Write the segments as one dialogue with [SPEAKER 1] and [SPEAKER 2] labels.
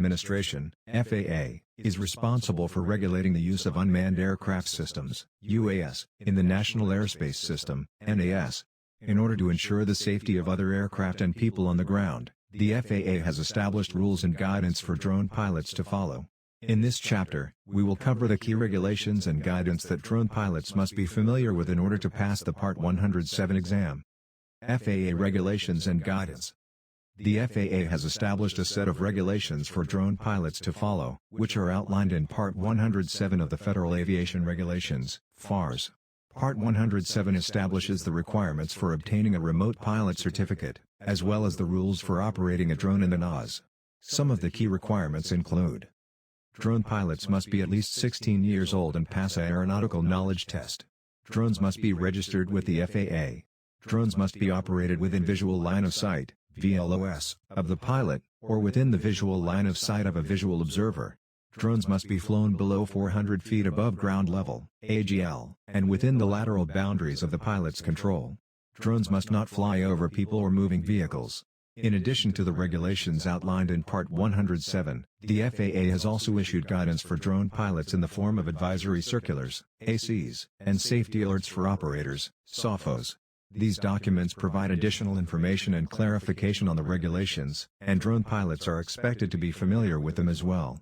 [SPEAKER 1] Administration (FAA) is responsible for regulating the use of unmanned aircraft systems (UAS) in the National Airspace System (NAS). In order to ensure the safety of other aircraft and people on the ground, the FAA has established rules and guidance for drone pilots to follow. In this chapter, we will cover the key regulations and guidance that drone pilots must be familiar with in order to pass the Part 107 exam. FAA Regulations and Guidance. The FAA has established a set of regulations for drone pilots to follow, which are outlined in Part 107 of the Federal Aviation Regulations, FARs. Part 107 establishes the requirements for obtaining a remote pilot certificate, as well as the rules for operating a drone in the NAS. Some of the key requirements include: drone pilots must be at least 16 years old and pass an aeronautical knowledge test. Drones must be registered with the FAA. Drones must be operated within visual line of sight (VLOS) of the pilot, or within the visual line of sight of a visual observer. Drones must be flown below 400 feet above ground level (AGL), and within the lateral boundaries of the pilot's control. Drones must not fly over people or moving vehicles. In addition to the regulations outlined in Part 107, the FAA has also issued guidance for drone pilots in the form of advisory circulars (ACs) and safety alerts for operators (SOFOs). These documents provide additional information and clarification on the regulations, and drone pilots are expected to be familiar with them as well.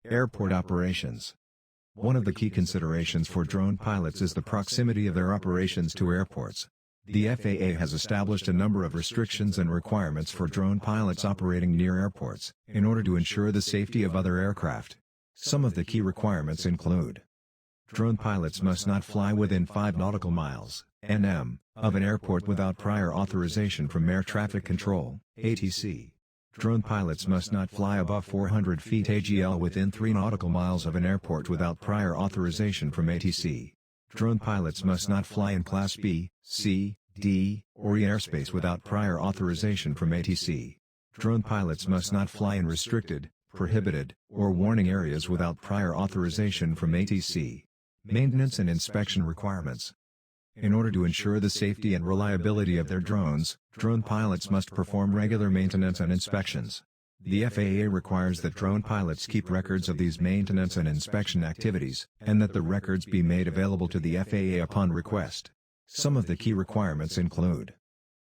[SPEAKER 1] Airport operations. One of the key considerations for drone pilots is the proximity of their operations to airports. The FAA has established a number of restrictions and requirements for drone pilots operating near airports, in order to ensure the safety of other aircraft. Some of the key requirements include: drone pilots must not fly within 5 nautical miles (nm) of an airport without prior authorization from Air Traffic Control (ATC). Drone pilots must not fly above 400 feet AGL within 3 nautical miles of an airport without prior authorization from ATC. Drone pilots must not fly in Class B, C, D, or E airspace without prior authorization from ATC. Drone pilots must not fly in restricted, prohibited, or warning areas without prior authorization from ATC. Maintenance and inspection requirements. In order to ensure the safety and reliability of their drones, drone pilots must perform regular maintenance and inspections. The FAA requires that drone pilots keep records of these maintenance and inspection activities, and that the records be made available to the FAA upon request. Some of the key requirements include: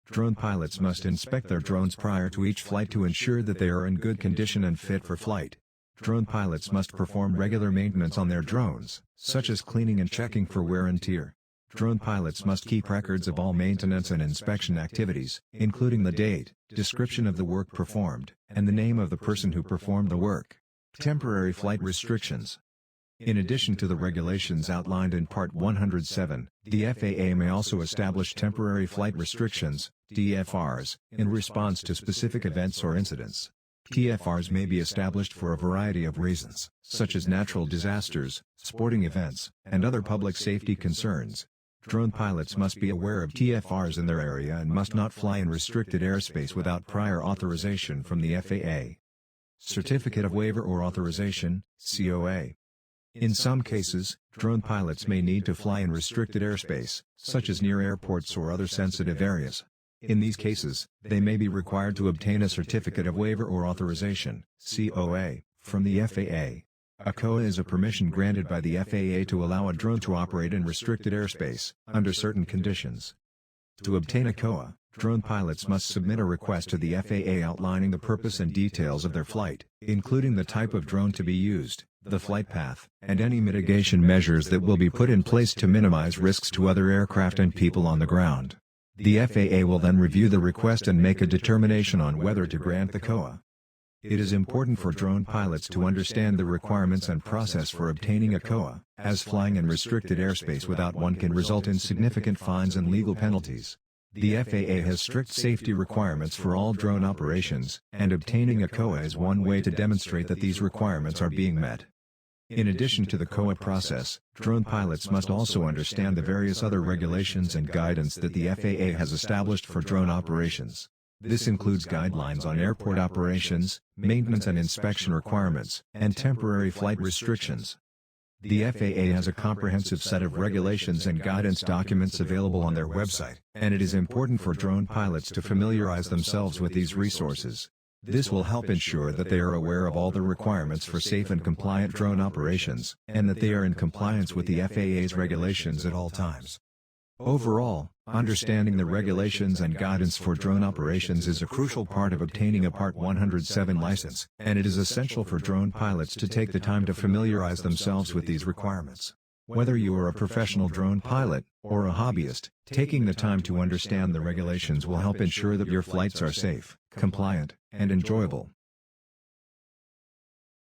[SPEAKER 1] drone pilots must inspect their drones prior to each flight to ensure that they are in good condition and fit for flight. Drone pilots must perform regular maintenance on their drones, such as cleaning and checking for wear and tear. Drone pilots must keep records of all maintenance and inspection activities, including the date, description of the work performed, and the name of the person who performed the work. Temporary flight restrictions. In addition to the regulations outlined in Part 107, the FAA may also establish temporary flight restrictions, TFRs, in response to specific events or incidents. TFRs may be established for a variety of reasons, such as natural disasters, sporting events, and other public safety concerns. Drone pilots must be aware of TFRs in their area and must not fly in restricted airspace without prior authorization from the FAA. Certificate of Waiver or Authorization, COA. In some cases, drone pilots may need to fly in restricted airspace, such as near airports or other sensitive areas. In these cases, they may be required to obtain a Certificate of Waiver or Authorization, COA, from the FAA. A COA is a permission granted by the FAA to allow a drone to operate in restricted airspace, under certain conditions. To obtain a COA, drone pilots must submit a request to the FAA outlining the purpose and details of their flight, including the type of drone to be used, the flight path, and any mitigation measures that will be put in place to minimize risks to other aircraft and people on the ground. The FAA will then review the request and make a determination on whether to grant the COA. It is important for drone pilots to understand the requirements and process for obtaining a COA, as flying in restricted airspace without one can result in significant fines and legal penalties. The FAA has strict safety requirements for all drone operations, and obtaining a COA is one way to demonstrate that these requirements are being met. In addition to the COA process, drone pilots must also understand the various other regulations and guidance that the FAA has established for drone operations. This includes guidelines on airport operations, maintenance and inspection requirements, and temporary flight restrictions. The FAA has a comprehensive set of regulations and guidance documents available on their website, and it is important for drone pilots to familiarize themselves with these resources. This will help ensure that they are aware of all the requirements for safe and compliant drone operations, and that they are in compliance with the FAA's regulations at all times. Overall, understanding the regulations and guidance for drone operations is a crucial part of obtaining a Part 107 license, and it is essential for drone pilots to take the time to familiarize themselves with these requirements. Whether you are a professional drone pilot, or a hobbyist, taking the time to understand the regulations will help ensure that your flights are safe, compliant, and enjoyable.